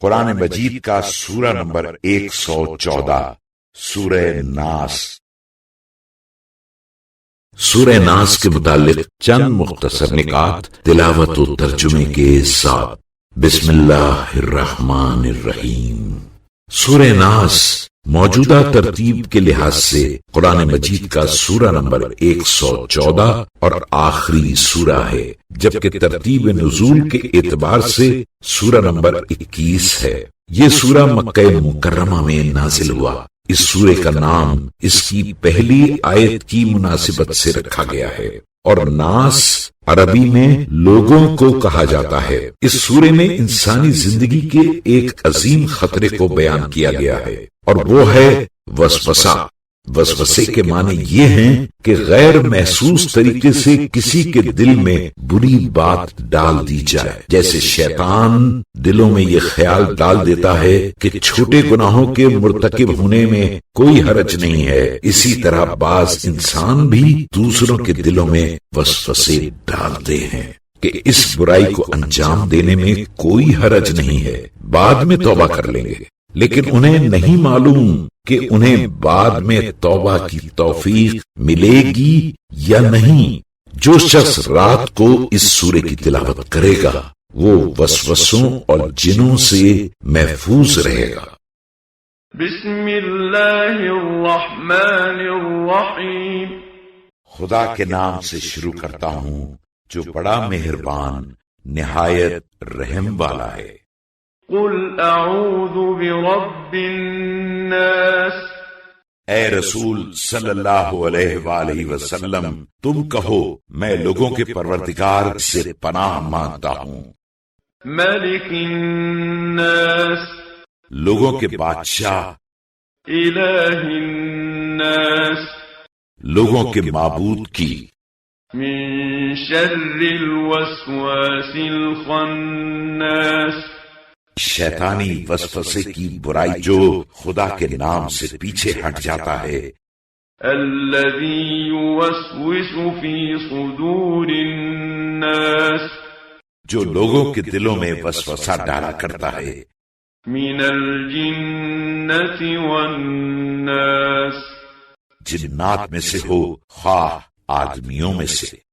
قرآن مجید کا سورہ نمبر 114 سورہ ناس۔ سورہ ناس کے متعلق چند مختصر نکات تلاوت و ترجمے کے ساتھ۔ بسم اللہ الرحمن الرحیم۔ سورہ ناس موجودہ ترتیب کے لحاظ سے قرآن مجید کا سورہ نمبر 114 اور آخری سورہ ہے، جبکہ ترتیب نزول کے اعتبار سے سورہ نمبر 21 ہے۔ یہ سورہ مکہ مکرمہ میں نازل ہوا۔ اس سورے کا نام اس کی پہلی آیت کی مناسبت سے رکھا گیا ہے، اور ناس عربی میں لوگوں کو کہا جاتا ہے۔ اس سورے میں انسانی زندگی کے ایک عظیم خطرے کو بیان کیا گیا ہے، اور وہ ہے وسوسہ۔ وسوسے کے معنی یہ ہیں کہ غیر محسوس طریقے سے کسی کے دل میں بری بات ڈال دی جائے، جیسے شیطان دلوں میں یہ خیال ڈال دیتا ہے کہ چھوٹے گناہوں کے مرتکب ہونے میں کوئی حرج نہیں ہے، اسی طرح بعض انسان بھی دوسروں کے دلوں میں وسوسے ڈالتے ہیں کہ اس برائی کو انجام دینے میں کوئی حرج نہیں ہے، بعد میں توبہ کر لیں گے، لیکن انہیں نہیں معلوم کہ انہیں بعد میں توبہ کی توفیق ملے گی یا نہیں۔ جو شخص رات کو اس سورے کی تلاوت کرے گا وہ وسوسوں اور جنوں سے محفوظ رہے گا۔ بسم اللہ الرحمن الرحیم۔ خدا کے نام سے شروع کرتا ہوں جو بڑا مہربان نہایت رحم والا ہے۔ قل اعوذ برب الناس۔ اے رسول صلی اللہ علیہ وآلہ وسلم تم کہو میں لوگوں کے پروردگار سے پناہ مانگتا ہوں۔ ملک الناس۔ لوگوں کے بادشاہ۔ الہ الناس۔ لوگوں کے معبود کی۔ من شر الوسواس الخناس۔ شیطانی وسوسے کی برائی جو خدا کے نام سے پیچھے ہٹ جاتا ہے۔ الذی یوسوس فی صدور الناس۔ جو لوگوں کے دلوں میں وسوسہ ڈالا کرتا ہے۔ من الجنۃ والناس۔ جنات میں سے ہو خواہ آدمیوں میں سے۔